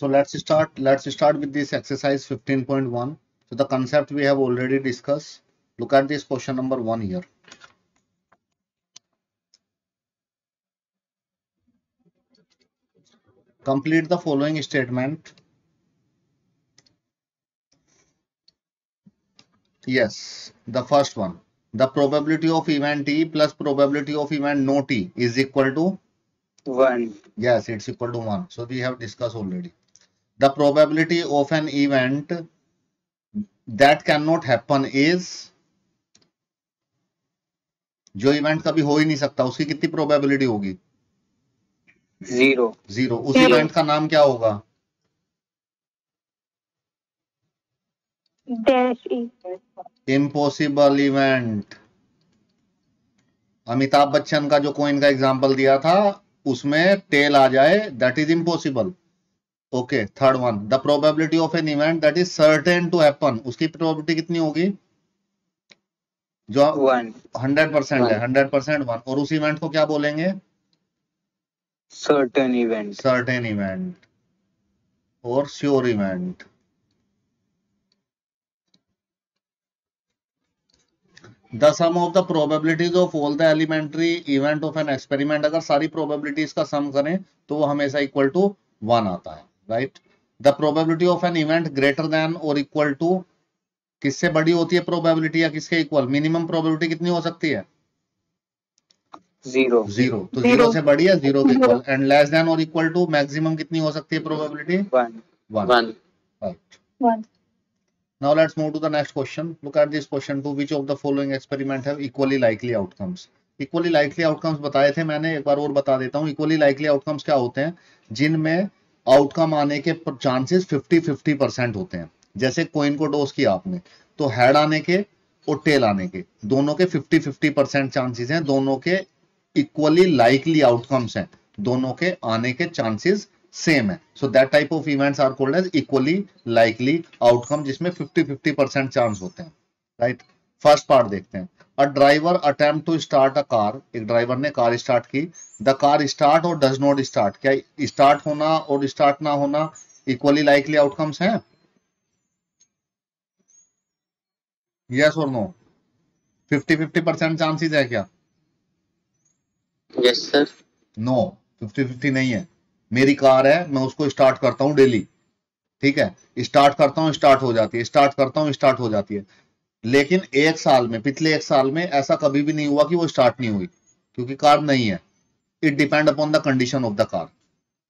So let's start with this exercise 15.1. So the concept we have already discussed. Look at this question number 1 here. Complete the following statement. Yes, the first one. The probability of event T plus probability of event no T is equal to 1. Yes, it's equal to 1. So we have discussed already. The probability of an event that cannot happen is, जो event कभी हो ही नहीं सकता उसकी कितनी probability होगी? 0. उस event का नाम क्या होगा? Impossible event. अमिताभ बच्चन का जो कॉइन का एग्जांपल दिया था उसमें टेल आ जाए, that is impossible. Okay, third one. The probability of an event that is certain to happen, उसकी प्रोबेबिलिटी कितनी होगी? जो 100% है, 100% 1. और उस इवेंट को क्या बोलेंगे? सर्टेन इवेंट और sure event. The sum of the probabilities of all the elementary event of an experiment, अगर सारी probabilities का sum करें तो वो हमेशा equal to 1 आता है, right? The probability of an event greater than or equal to, किससे बड़ी होती है probability या किसके equal? Minimum probability कितनी हो सकती है? 0. तो 0 से बड़ी है 0 के equal. And less than or equal to maximum कितनी हो सकती है probability? 1. Right. 1. Now let's move to the next question. Look at this question 2. Which of the following experiment have equally likely outcomes? Equally likely outcomes बताए थे मैंने, एक बार और बता देता हूँ. Equally likely outcomes क्या होते हैं? जिनमें आउटकम आने के चांसेस 50-50% होते हैं. जैसे कोइन को टॉस किया आपने तो हेड आने के और टेल आने के दोनों के 50-50% चांसेस हैं. दोनों के इक्वली लाइकली आउटकम्स हैं, दोनों के आने के चांसेस सेम है. So that type of events are called as equally likely outcome, जिसमें 50-50% चांस होते हैं, राइट? फर्स्ट पार्ट देखते हैं. A driver attempt to start a car, एक ड्राइवर ने कार स्टार्ट की. द कार स्टार्ट और डज नॉट स्टार्ट, क्या स्टार्ट होना और स्टार्ट ना होना इक्वली लाइकली आउटकम्स हैं? यस और नो? 50-50% चांसेस है क्या? Yes sir. नो, 50-50 नहीं है. मेरी कार है, मैं उसको स्टार्ट करता हूं डेली, ठीक है? स्टार्ट करता हूं, स्टार्ट हो जाती है, स्टार्ट करता हूं, स्टार्ट हो जाती है. लेकिन एक साल में, पिछले एक साल में ऐसा कभी भी नहीं हुआ कि वो स्टार्ट नहीं हुई, क्योंकि कार नहीं है. It depend upon the condition of the car.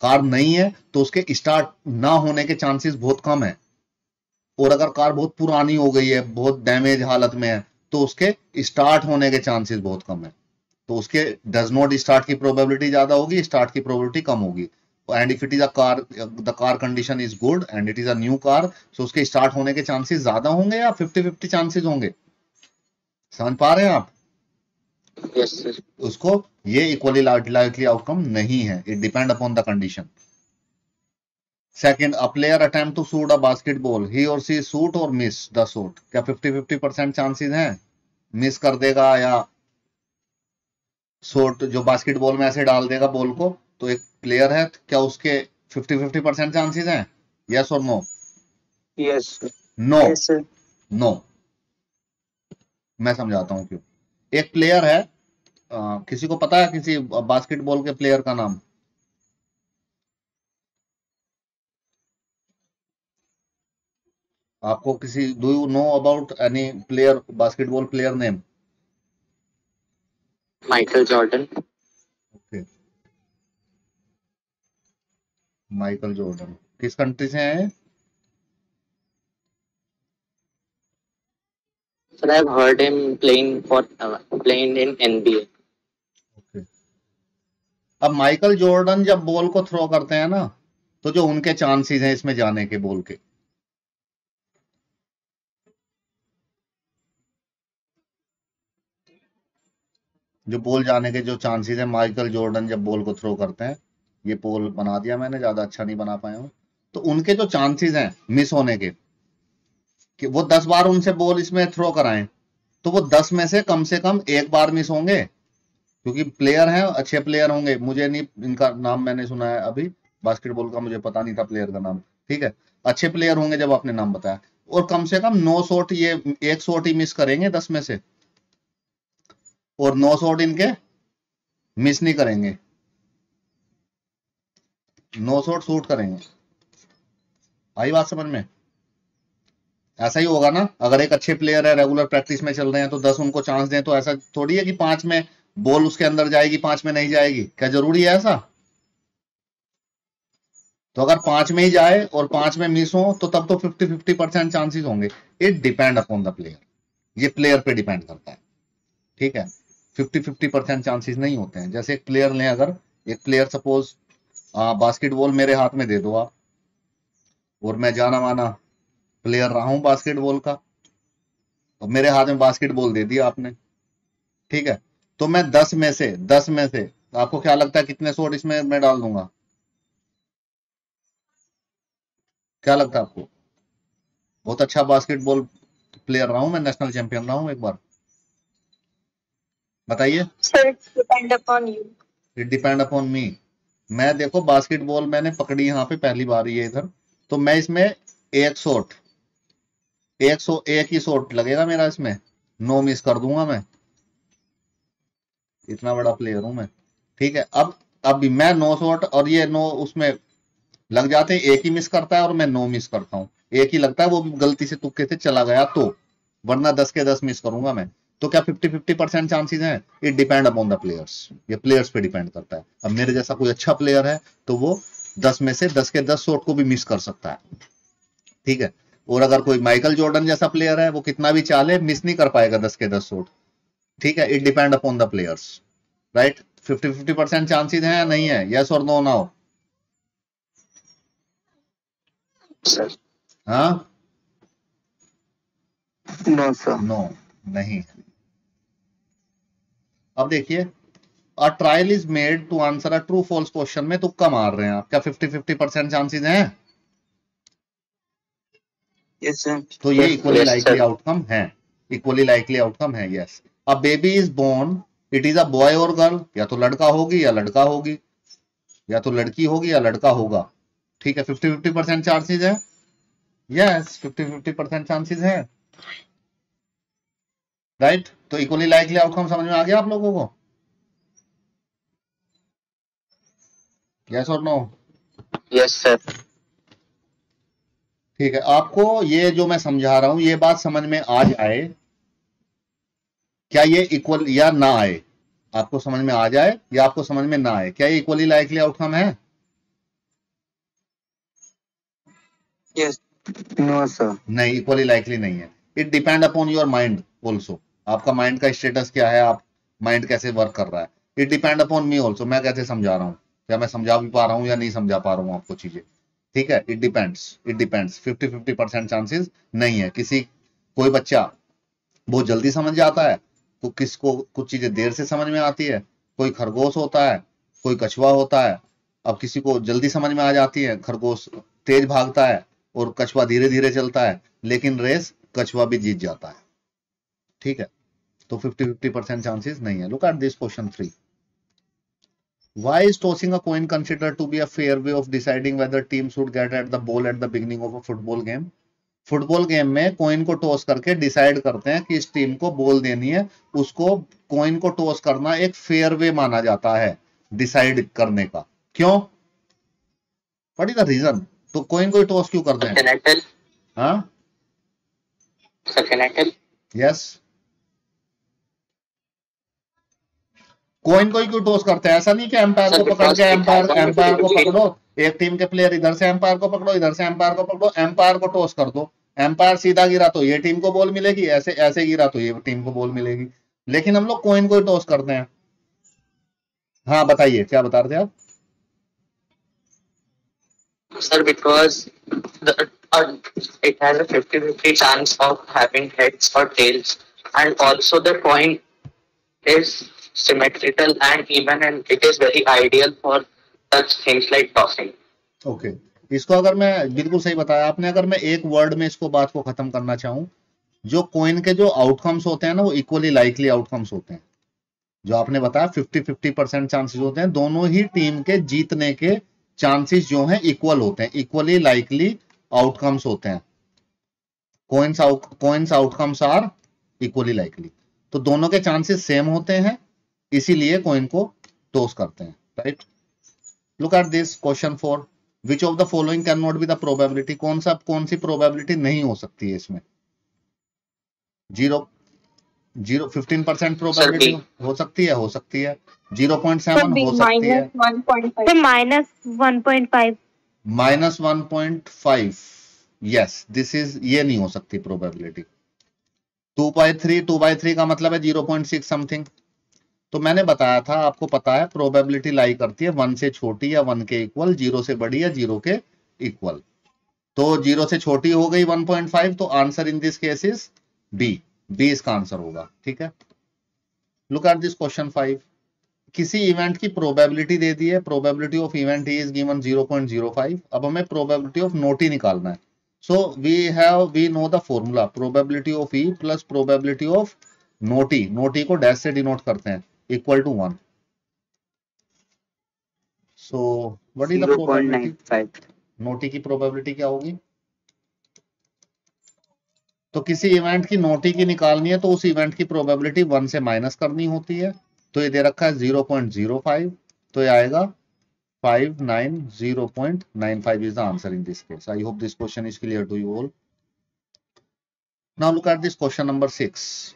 Car नहीं है तो उसके स्टार्ट ना होने के चांसेस बहुत कम है. और अगर कार बहुत पुरानी हो गई है, बहुत डैमेज हालत में है, तो उसके स्टार्ट होने के चांसेस बहुत कम है. तो उसके डज नॉट स्टार्ट की प्रोबेबिलिटी ज्यादा होगी, स्टार्ट की प्रोबेबिलिटी कम होगी. And if it is a car, the car condition is good and it is a new car, so उसके स्टार्ट होने के चांसेस ज्यादा होंगे या 50-50 चांसेस होंगे? समझ पा रहे हैं आप? Yes sir. उसको ये इक्वली लाइकली आउटकम नहीं है. It depend upon the condition. Second, a player attempt to shoot a basketball. He और सी शूट और मिस द शॉट. क्या 50-50% चांसेस हैं मिस कर देगा या शॉट जो बास्केटबॉल में ऐसे डाल देगा बॉल को? तो एक प्लेयर है, क्या उसके 50-50% चांसेस हैं? यस और नो? यस. नो. नो. मैं समझाता हूं क्यों. एक प्लेयर है, किसी को पता है किसी बास्केटबॉल के प्लेयर का नाम? आपको किसी, do you know about any player, basketball player name? Michael Jordan. Okay, Michael Jordan किस कंट्री से हैं? Sir, I have heard him playing in NBA. Okay. अब माइकल जॉर्डन जब बॉल को थ्रो करते हैं ना, तो जो उनके चांसेस हैं इसमें जाने के बॉल के, जो बॉल जाने के जो चांसेस हैं, माइकल जॉर्डन जब बॉल को थ्रो करते हैं, ये पोल बना दिया मैंने, ज्यादा अच्छा नहीं बना पाया हूं, तो उनके जो चांसेस हैं मिस होने के, कि वो 10 बार उनसे बॉल इसमें थ्रो कराएं तो वो 10 में से कम एक बार मिस होंगे, क्योंकि प्लेयर हैं, अच्छे प्लेयर होंगे. मुझे नहीं इनका नाम मैंने सुना है अभी, बास्केटबॉल का मुझे पता नहीं था प्लेयर का नाम, ठीक है। अच्छे प्लेयर होंगे जब आपने नाम बताया। और कम से कम 9 शॉट, ये 1 शॉट ही मिस करेंगे 10 में से, और 9 शॉट इनके मिस नहीं करेंगे, 9 शॉट शूट करेंगे। आई बात समझ में? ऐसा ही होगा ना, अगर एक अच्छे प्लेयर है, रेगुलर प्रैक्टिस में चल रहे हैं, तो 10 उनको चांस दें, तो ऐसा थोड़ी है कि 5 में बॉल उसके अंदर जाएगी, 5 में नहीं जाएगी। क्या जरूरी है ऐसा? तो अगर 5 में ही जाए और 5 में मिस हो, तो तब तो 50-50% चांसेस होंगे। It depend upon the player, ये प्लेयर पे डिपेंड करता है, ठीक है। 50-50% चांसेस नहीं होते हैं। जैसे एक प्लेयर लें, अगर एक प्लेयर सपोज बास्केटबॉल मेरे हाथ में दे दो आप, और मैं जाना माना प्लेयर रहा हूं बास्केटबॉल का, और मेरे हाथ में बास्केटबॉल दे दिया आपने, ठीक है। तो मैं 10 में से आपको क्या लगता है कितने शॉट इसमें मैं डाल दूंगा? क्या लगता है आपको? बहुत अच्छा बास्केटबॉल प्लेयर रहा हूं मैं, नेशनल चैंपियन रहा हूं एक बार, बताइए। Sir, it depend upon you. It depend upon मी। मैं देखो बास्केटबॉल मैंने पकड़ी यहाँ पे पहली बार ये इधर, तो मैं इसमें एक शॉट, 101 ही शॉट लगेगा मेरा इसमें, 9 मिस कर दूंगा मैं, इतना बड़ा प्लेयर हूं मैं, ठीक है। अब भी मैं 9 शॉट और ये 9 उसमें लग जाते हैं, एक ही मिस करता है और मैं 9 मिस करता हूं, एक ही लगता है, वो भी गलती से तुक्के से चला गया तो, वरना 10 के 10 मिस करूंगा मैं। तो क्या 50-50% चांसेस हैं? It depend upon the players, ये प्लेयर्स पे डिपेंड करता है। अब मेरे जैसा कोई अच्छा प्लेयर है तो वो 10 में से 10 के 10 शॉट को भी मिस कर सकता है, ठीक है। और अगर कोई माइकल जॉर्डन जैसा प्लेयर है, वो कितना भी चाले मिस नहीं कर पाएगा 10 के 10 शॉट, ठीक है। It depend upon the players, right. 50-50% chances हैं या नहीं है? यस और नो नाउ? Sir. हाँ, No, sir. नो, नहीं। अब देखिए, a trial is made to answer a true false question में तुक्का मार रहे हैं आप, क्या 50-50% चांसेस हैं? Yes, sir. तो ये Yes, equally yes, likely sir. Outcome है, इक्वली लाइकली आउटकम है, yes. A baby is born, it is a boy और गर्ल, या तो लड़का होगी या लड़का होगी, या तो लड़की होगी या लड़का होगा, ठीक है। 50-50% चांसेस है, यस, 50-50% चांसेस है, राइट। तो इक्वली लाइकली आउटकम समझ में आ गया आप लोगों को? यस और नो? Yes, sir. ठीक है, आपको ये जो मैं समझा रहा हूं ये बात समझ में आ जाए, क्या ये इक्वल या ना आए, आपको समझ में आ जाए या आपको समझ में ना आए, क्या ये इक्वली लाइकली आउटकम है? Yes. No, sir. नहीं, इक्वली लाइकली नहीं है। It depend upon your mind also, आपका माइंड का स्टेटस क्या है, आप माइंड कैसे वर्क कर रहा है। It depend upon me also, मैं कैसे समझा रहा हूँ, क्या मैं समझा भी पा रहा हूँ या नहीं समझा पा रहा हूँ आपको चीजें, ठीक है। इट डिपेंड्स 50-50% चांसेस नहीं है। किसी कोई बच्चा बहुत जल्दी समझ जाता है, तो किसको कुछ चीजें देर से समझ में आती है, कोई खरगोश होता है, कोई कछुआ होता है। अब किसी को जल्दी समझ में आ जाती है, खरगोश तेज भागता है और कछुआ धीरे धीरे चलता है, लेकिन रेस कछुआ भी जीत जाता है, ठीक है। तो 50-50% चांसेस नहीं है। Look at this question 3। Why is tossing a coin considered to be a fair way of deciding whether team should get at the ball at the beginning of a football game? Football game में coin को toss करके decide करते हैं कि इस team को ball देनी है, उसको कॉइन को टॉस करना एक फेयर वे माना जाता है डिसाइड करने का। क्यों? What is the reason? तो कॉइन को टॉस क्यों करते हैं? हाँ, यस, कॉइन को ही क्यों टॉस करते हैं? ऐसा नहीं कि एम्पायर को पकड़ के एम्पायर को पकड़ो, एक टीम के प्लेयर इधर से एम्पायर को पकड़ो, इधर से एम्पायर को पकड़ो, एम्पायर को टॉस कर दो, एम्पायर सीधा गिरा तो ये टीम को बॉल मिलेगी, ऐसे ऐसे गिरा तो ये टीम को बॉल मिलेगी। लेकिन हम लोग कॉइन को ही टॉस करते हैं। हाँ, बताइए क्या बता रहे थे आप? Sir, because it has a 50-50 chance of having heads or tails, and also the coin is symmetrical and even, and it is very ideal for such things like tossing. Okay, इसको अगर मैं बिल्कुल सही बताया आपने, अगर मैं एक वर्ड में इसको बात को खत्म करना चाहूं, जो कॉइन के जो आउटकम्स होते हैं ना, वो इक्वली लाइकली आउटकम्स होते हैं। जो आपने बताया 50-50% चांसेस होते हैं दोनों ही टीम के जीतने के चांसेस जो हैं इक्वल होते हैं, इक्वली लाइकली आउटकम्स होते हैं। Coins outcomes are equally likely, तो दोनों के चांसेस सेम होते हैं, इसीलिए कॉइन को टॉस करते हैं, right. Look at this question 4, which of the following can not be the probability, कौन सी प्रोबेबिलिटी नहीं हो सकती है इसमें? 15% प्रोबेबिलिटी हो सकती है, 0.7 हो सकती है, -1.5, यस दिस इज, ये नहीं हो सकती प्रोबेबिलिटी। 2/3 का मतलब है 0.6 समथिंग। तो मैंने बताया था, आपको पता है प्रोबेबिलिटी लाई करती है 1 से छोटी या 1 के इक्वल, 0 से बड़ी या 0 के इक्वल। तो 0 से छोटी हो गई 1.5, तो answer in this case is B इसका आंसर होगा, ठीक है। लुक एट दिस क्वेश्चन 5, किसी इवेंट की प्रोबेबिलिटी दे दी है, probability of event is given 0.05, अब हमें प्रोबेबिलिटी ऑफ नोट ही निकालना है। So we know the formula, probability of E plus probability of not E को डैश से डिनोट करते हैं, equal to 1। So what is the probability, not E की प्रोबेबिलिटी क्या होगी? तो किसी इवेंट की नोटी की निकालनी है तो उस इवेंट की प्रोबेबिलिटी 1 से माइनस करनी होती है, तो ये दे रखा है 0.05, तो ये आएगा 590.95 is the answer in this case. I hope this question is clear to you all. Now look at this question number 6.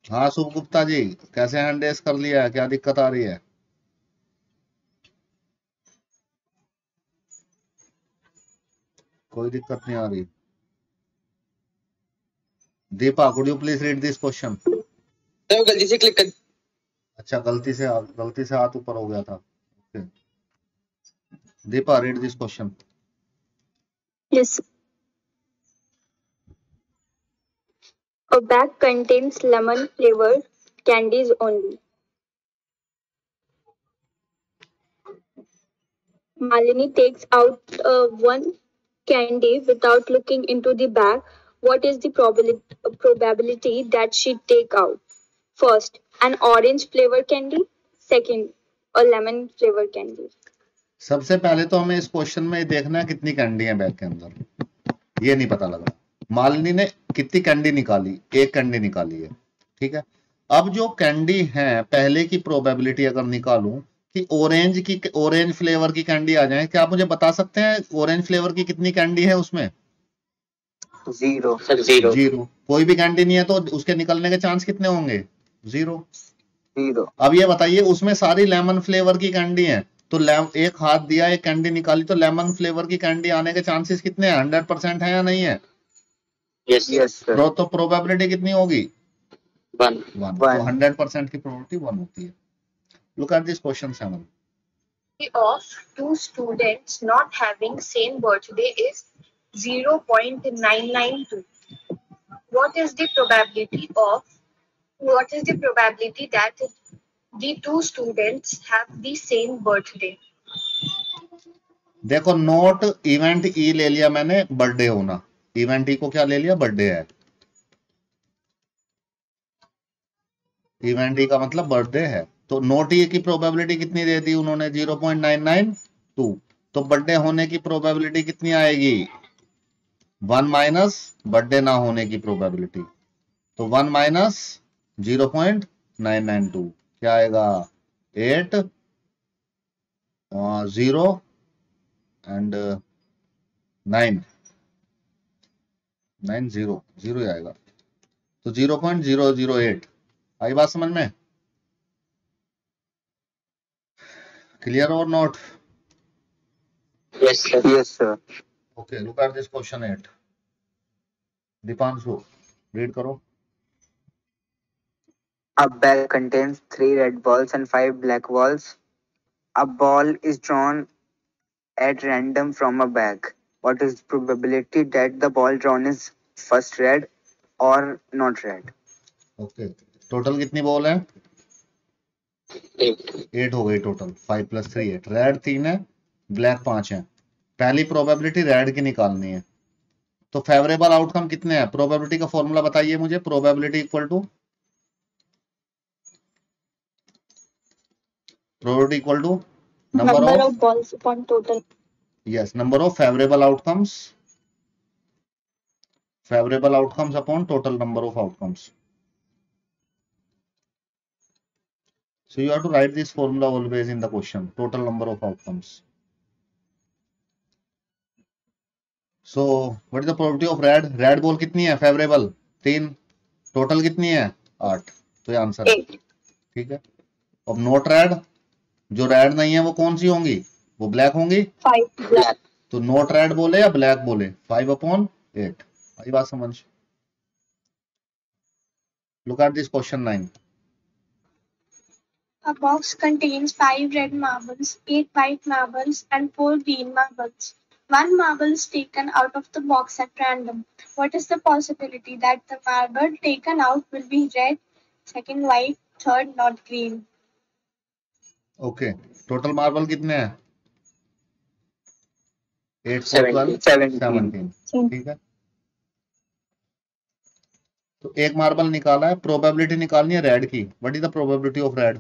हाँ शुभ गुप्ता जी, कैसे हैंड रेस कर लिया है, क्या दिक्कत आ रही है? कोई दिक्कत नहीं आ रही। Deepa, could you please read this question? गलती से क्लिक कर, अच्छा गलती से हाथ ऊपर हो गया था। okay. Deepa, read this question. Yes. A bag contains lemon flavored candies only. Malini takes out one candy without looking into the bag. What is the probability that she take out? First, an orange flavored candy. Second, a lemon flavored candy. सबसे पहले तो हमें इस question में देखना है कितनी candy है बैग के अंदर, ये नहीं पता लग रहा। मालिनी ने कितनी कैंडी निकाली? एक कैंडी निकाली है, ठीक है। अब जो कैंडी है, पहले की प्रोबेबिलिटी अगर निकालूं कि ऑरेंज फ्लेवर की कैंडी आ जाए, क्या आप मुझे बता सकते हैं ऑरेंज फ्लेवर की कितनी कैंडी है उसमें? 0। कोई भी कैंडी नहीं है तो उसके निकलने के चांस कितने होंगे? 0। अब ये बताइए, उसमें सारी लेमन फ्लेवर की कैंडी है, तो एक हाथ दिया, एक कैंडी निकाली, तो लेमन फ्लेवर की कैंडी आने के चांसेस कितने हैं? 100% है या नहीं है? Yes sir. तो प्रोबेबिलिटी कितनी होगी? 1। तो 100% की प्रोबेबिलिटी 1 होती है। Look at this question 7. Of two students not having same birthday is 0.992. What is the probability that the two students have the same birthday? देखो, नोट इवेंट ई ले लिया मैंने, बर्थडे होना, इवेंट ई को क्या ले लिया? बर्थडे है। इवेंट ई का मतलब बर्थडे है, तो नोट ई की प्रोबेबिलिटी कितनी दे दी उन्होंने? 0.992। तो बर्थडे होने की प्रोबेबिलिटी कितनी आएगी? 1 माइनस बर्थडे ना होने की प्रोबेबिलिटी, तो 1 माइनस 0.992 क्या आएगा? 8 0 एंड 9 0 आएगा, तो 0.008। आई बात समझ में? क्लियर और not? Yes sir. Okay, look at this question 8. Deepanshu, read करो. A bag contains 3 red balls and 5 black balls. A ball is drawn at random from a bag. What is the probability that the ball drawn is first red or not red? Okay, total कितनी ball है? 8 हो गई total. 5 + 3 8। Red 3 है, black 5 है। पहली probability red की निकालनी है, तो फेवरेबल आउटकम कितने हैं? प्रोबेबिलिटी का फॉर्मूला बताइए मुझे। Probability equal to Probability equal to number of balls upon total. Yes, number of favorable outcomes. Favorable outcomes upon total number of outcomes. So you have to write this formula always in the question. Total number of outcomes. So what is the probability of red? Red ball कितनी है? Favorable 3. Total कितनी है? 8. तो ये answer है. ठीक है. अब नॉट रेड, जो रेड नहीं है वो कौन सी होंगी? वो ब्लैक होंगी. 5 black. तो नॉट रेड बोले या ब्लैक बोले? 5/8. आई बात समझ. Look at this question 9. A box contains 5 red marbles, 8 white marbles, and 4 green marbles. One marble is taken out of the box at random. What is the possibility that the marble taken out will be red, second white, third not green? Okay. Total marble कितने हैं? 8 17. ठीक है. तो एक marble निकाला है. Probability निकालनी है रेड की. What is the probability of red?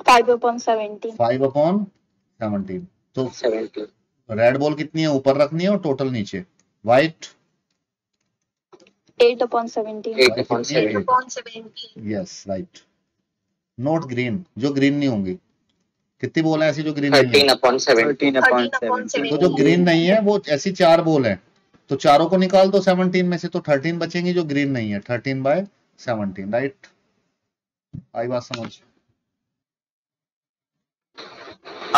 5/17. 5/17. तो 17. रेड बॉल कितनी है? ऊपर रखनी है और टोटल नीचे. White 8/17. 8/17. Yes right. Not green, जो ग्रीन नहीं होंगी. कितनी बॉल है ऐसी जो ग्रीन नहीं है? 13/17. तो जो ग्रीन नहीं है वो ऐसी 4 बॉल है. तो चारों को निकाल दो 17 में से, तो 13 बचेंगी जो ग्रीन नहीं है. 13/17 राइट. आई बात समझ.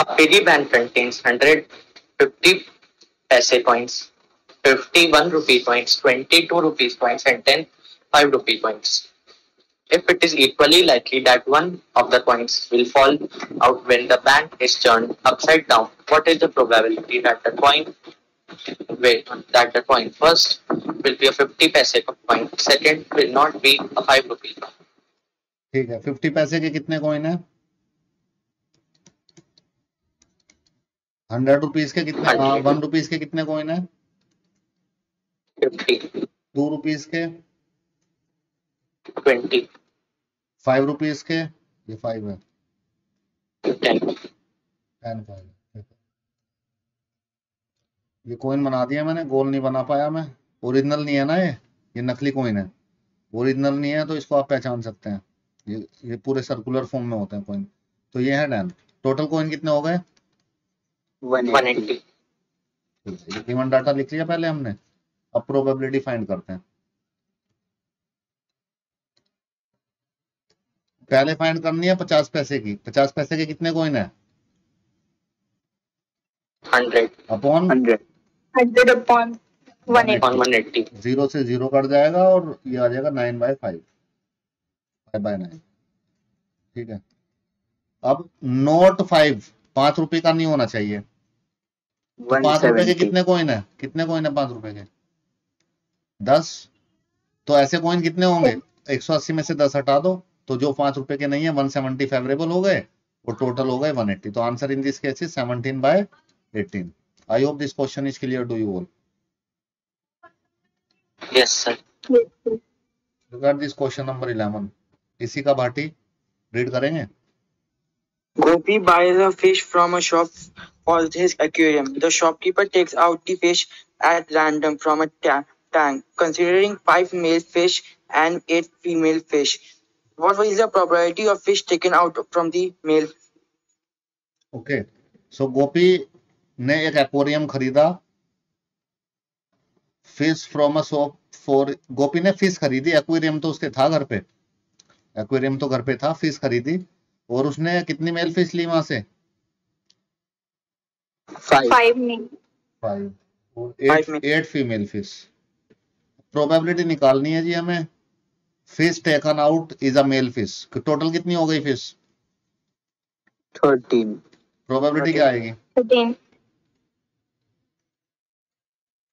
A piggy bank contains 150 paise coins, 51 rupee coins, 22 rupees coins, and 10 5-rupee coins. If it is equally likely that one of the coins will fall out when the bank is turned upside down, what is the probability that the coin first will be a 50 paise coin, second will not be a 5-rupee coin? ठीक है. 50 पैसे के कितने coin है? 100 rupees के कितने? 1 rupees के कितने कॉइन है? 50. 2 रुपीज के 20. 5 रुपीज के ये 5 है. 10. 10 5. ये कॉइन बना दिया मैंने. गोल नहीं बना पाया मैं. ओरिजिनल नहीं है ना ये नकली कॉइन है. ओरिजिनल नहीं है तो इसको आप पहचान सकते हैं. ये पूरे सर्कुलर फॉर्म में होते हैं कॉइन. तो ये है 10. टोटल कॉइन कितने हो गए? 180. ये गिवन डाटा लिख लिया पहले हमने. अब प्रोबेबिलिटी फाइंड करते हैं. पहले फाइंड करनी है 50 पैसे की. 50 पैसे के कितने कॉइन है? 100 अपॉन 100/180. 0 से 0 कट जाएगा और ये आ जाएगा 9/5. 5/9. ठीक है. अब नोट 5 रुपए का नहीं होना चाहिए. 5 रुपए के कितने कॉइन है? कितने कॉइन है 5 रुपए के? 10. तो ऐसे कॉइन कितने होंगे? 180 में से 10 हटा दो तो जो 5 रुपए के नहीं है 170 फेवरेबल हो गए और टोटल हो गए 180. तो answer in this case is 17/18. I hope this question is clear to you all. Yes, sir. Look at this question number 11. इसी का भाटी रीड करेंगे. Gopi buys a fish from a shop for his aquarium. The shopkeeper takes out the fish at random from a tank, considering 5 male fish and 8 female fish. What is the probability of fish taken out from the male? Okay. So Gopi ने एक aquarium खरीदा. Fish from a shop for. Gopi ने fish खरीदी. Aquarium तो उसके था घर पे. एक्वेरियम तो घर पे था. फिश खरीदी और उसने कितनी मेल फिश ली वहां से? 5 में 5 और 8 फीमेल फिश. प्रोबेबिलिटी निकालनी है जी हमें. Fish taken out is a male fish. Total कितनी हो गई फिश? 13. प्रोबेबिलिटी क्या आएगी? 13.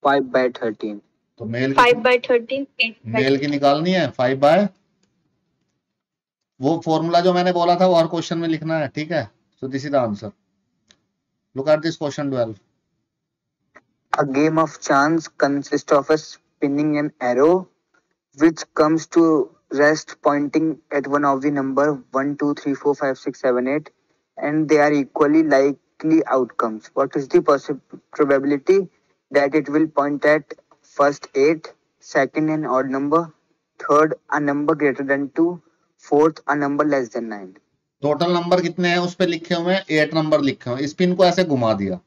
5/13. तो मेल 5/13. मेल की निकालनी है. 5 वो फॉर्मूला जो मैंने बोला था वो हर क्वेश्चन में लिखना है. ठीक है. So this is the answer. Look at this question 12. A game of chance consists of a spinning an arrow which comes to rest pointing at one of the number 1 2 3 4 5 6 7 8. and they are equally likely outcomes. What is the probability that it will point at first 8, second an odd number, third a number greater than 2, fourth a number less than 9? Total number कितने हैं उस पे लिखे हुए हैं, 8 number लिखे हुए हैं, इस पिन को ऐसे घुमा दिया,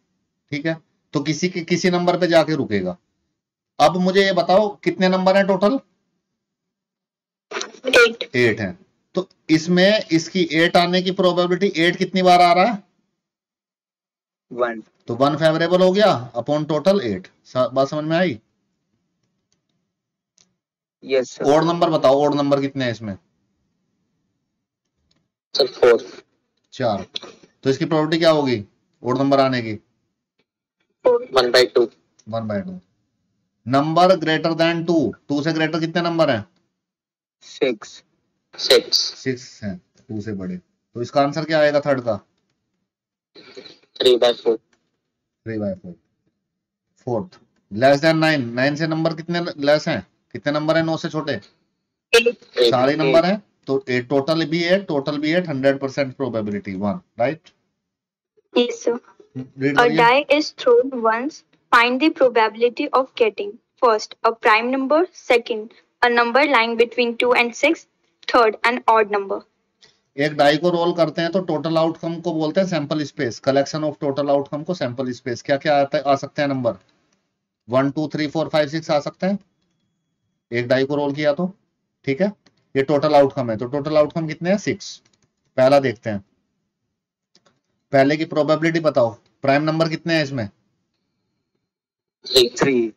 ठीक है, तो किसी नंबर पे जाके रुकेगा। अब मुझे ये बताओ कितने नंबर हैं टोटल? 8 हैं। तो इसमें इसकी 8 आने की प्रोबेबिलिटी 8 कितनी बार आ रहा है? 1। तो 1 फेवरेबल हो गया अपॉन टोटल 8। बात समझ में आई? Yes sir. ओड नंबर बताओ, ओड नंबर कितने हैं इसमें? सर 4। 4। तो इसकी प्रोबेबिलिटी क्या होगी ओड नंबर आने की? 1/2। 1/2। नंबर ग्रेटर देन 2, 2 से ग्रेटर कितने नंबर हैं? 6। 6 हैं, 2 से बड़े। तो इसका आंसर क्या आएगा थर्ड का? 3/4। 3/4। फोर्थ लेस देन 9, 9 से नंबर कितने लेस हैं? कितने नंबर हैं 9 से छोटे? 8। सारे नंबर हैं, तो 8 टोटल भी 8, टोटल भी 8, 100% probability 1, right? Yes, sir. A die is thrown once. Find the probability of getting first a prime number, second a number lying between 2 and 6, third an odd number. एक die को role करते हैं तो total outcome को बोलते हैं sample space, collection of total outcome को sample space. क्या क्या आ सकते हैं नंबर? 1 2 3 4 5 6 आ सकते हैं एक डाई को रोल किया तो, ठीक है। ये टोटल आउटकम है, तो टोटल आउटकम कितने हैं? 6। पहला देखते हैं, पहले की प्रोबेबिलिटी बताओ। प्राइम नंबर कितने हैं इसमें? 3।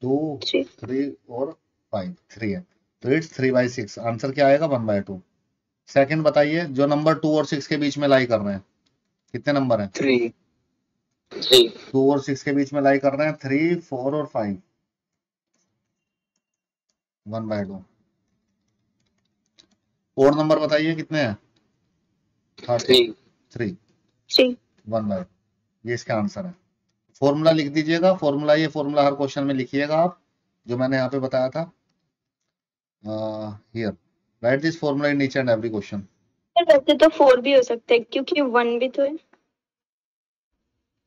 2 3 और 5, 3 है, तो इट्स 3/6। आंसर क्या आएगा? 1/2। सेकंड बताइए, जो नंबर 2 और 6 के बीच में लाई कर रहे हैं, कितने नंबर हैं? 3। 2 और 6 के बीच में लाई कर रहे हैं 3 4 और 5, 1/2। और नंबर बताइए कितने हैं? 3 1/2। ये इसका आंसर है। फॉर्मूला लिख दीजिएगा, फॉर्मूला, ये फॉर्मूला हर क्वेश्चन में लिखिएगा आप, जो मैंने यहाँ पे बताया था। Here right this formula in each and every question. वैसे तो 4 भी हो सकता है क्योंकि 1 भी तो है।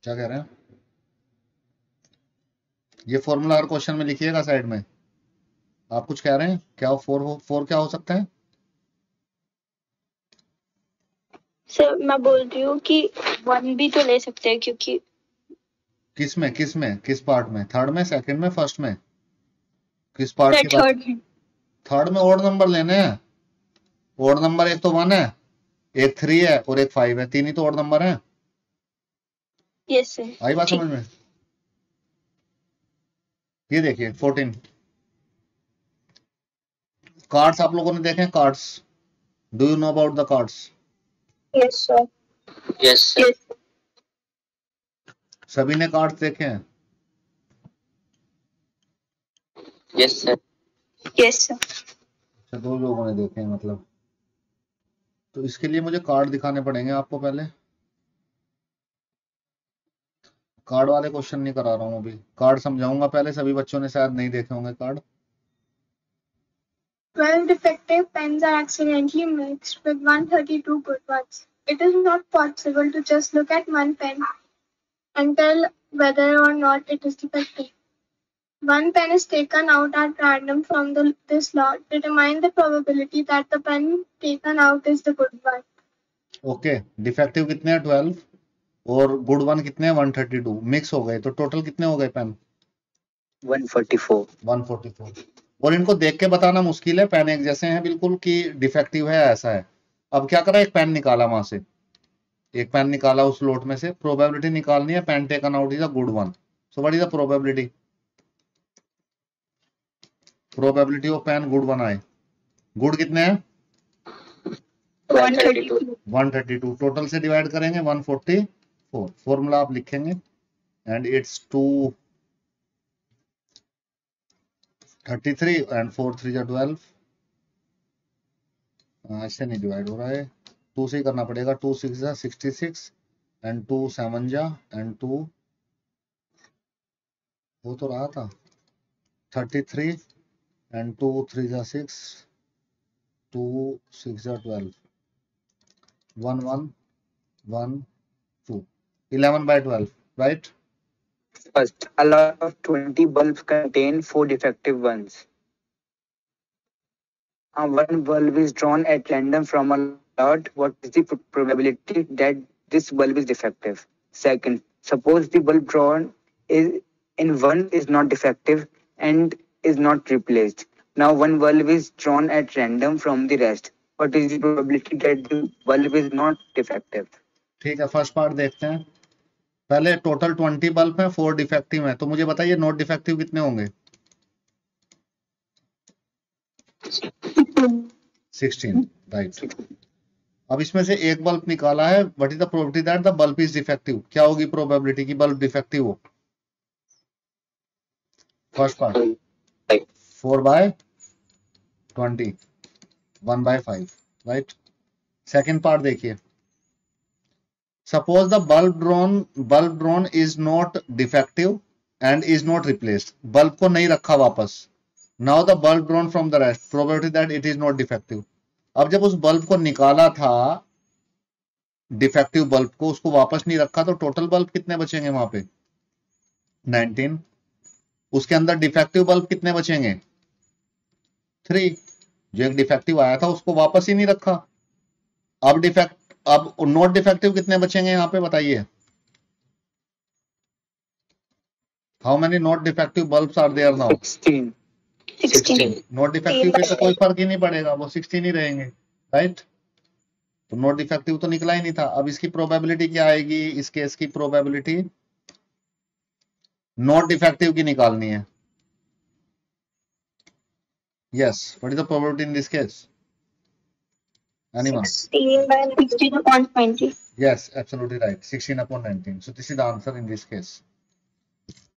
क्या कह रहे हैं? ये फॉर्मूला हर क्वेश्चन में लिखिएगा साइड में। आप कुछ कह रहे हैं क्या? 4 क्या हो सकता है? सर मैं बोल रही हूँ कि 1 भी तो ले सकते हैं क्योंकि किस पार्ट में? थर्ड में, सेकंड में, फर्स्ट में? किस पार्ट की बात? थर्ड में ओड नंबर लेने हैं। ओड नंबर एक तो 1 है, एक 3 है और एक 5 है, 3 ही तो ओड नंबर है। Yes sir. आई बात समझ में? ये देखिए 14 कार्ड्स आप लोगों ने देखे? Cards, do you know about the cards? Yes sir. Yes sir. सभी ने कार्ड्स देखे हैं? Yes sir. Yes sir. अच्छा, 2 लोगों ने देखे हैं मतलब। तो इसके लिए मुझे कार्ड दिखाने पड़ेंगे आपको पहले। कार्ड वाले क्वेश्चन नहीं करा रहा हूँ अभी, कार्ड समझाऊंगा पहले। सभी बच्चों ने शायद नहीं देखे होंगे card. 12 defective pens are accidentally mixed with 132 good ones. It is not possible to just look at one pen and tell whether or not it is defective. One pen is taken out at random from this lot. Determine the probability that the pen taken out is the good one. Okay, defective कितने हैं? 12 और good one कितने हैं? 132। Mix हो गए तो total कितने हो गए पेन? 144। और इनको देख के बताना मुश्किल है, पेन एक जैसे हैं बिल्कुल कि डिफेक्टिव है ऐसा है। अब क्या करा, एक पेन निकाला वहां से, एक पेन निकाला उस लोट में से, प्रोबेबिलिटी निकालनी है pen taken out is a good one. So what is the probability of pen good one आए? गुड कितने हैं? 132। टोटल से डिवाइड करेंगे 144। फॉर्मूला आप लिखेंगे एंड इट्स 233 एंड 4 3 जा 12। ऐसे नहीं डिवाइड हो रहा है, 2 से ही करना पड़ेगा। 2 6 जा 66 एंड 2 7 जा एंड 2 वो तो रहा था 33 एंड 2 3 जा 6, 2 6 जा 12, 1 1 1 2 11 by 12, right? First, a lot of 20 bulbs contain 4 defective ones. One bulb is drawn at random from a lot. What is the probability that this bulb is defective? Second, suppose the bulb drawn in one is not defective and is not replaced. Now one bulb is drawn at random from the rest. What is the probability that the bulb is not defective? ठीक है, first part देखते हैं। पहले total 20 bulb हैं, 4 defective हैं, तो मुझे बताइए नॉट डिफेक्टिव कितने होंगे? 16, राइट। अब इसमें से एक बल्ब निकाला है, what is the probability that the bulb is defective? क्या होगी प्रोबेबिलिटी की बल्ब डिफेक्टिव हो? First part 4 by 20, 1 by 5, right. Second part देखिए, suppose the bulb drawn is not defective and is not replaced. Bulb को नहीं रखा वापस। Now the bulb drawn from the rest, probability that it is not defective. अब जब उस bulb को निकाला था, डिफेक्टिव बल्ब को, उसको वापस नहीं रखा, तो टोटल बल्ब कितने बचेंगे वहां पे? 19। उसके अंदर डिफेक्टिव बल्ब कितने बचेंगे? 3। जो एक डिफेक्टिव आया था उसको वापस ही नहीं रखा। अब नॉट डिफेक्टिव कितने बचेंगे यहाँ पे बताइए? How many not defective bulbs are there now? 16. Not defective पे तो कोई फर्क ही नहीं पड़ेगा, वो 16 ही रहेंगे, राइट। तो नॉट डिफेक्टिव तो निकला ही नहीं था। अब इसकी प्रोबेबिलिटी क्या आएगी? इस केस की प्रोबेबिलिटी नॉट डिफेक्टिव की निकालनी है। Yes, what is the probability in this case? Anyone? 16 by 16 upon 20. Yes, absolutely right. 16 upon 19. So this is the answer in this case.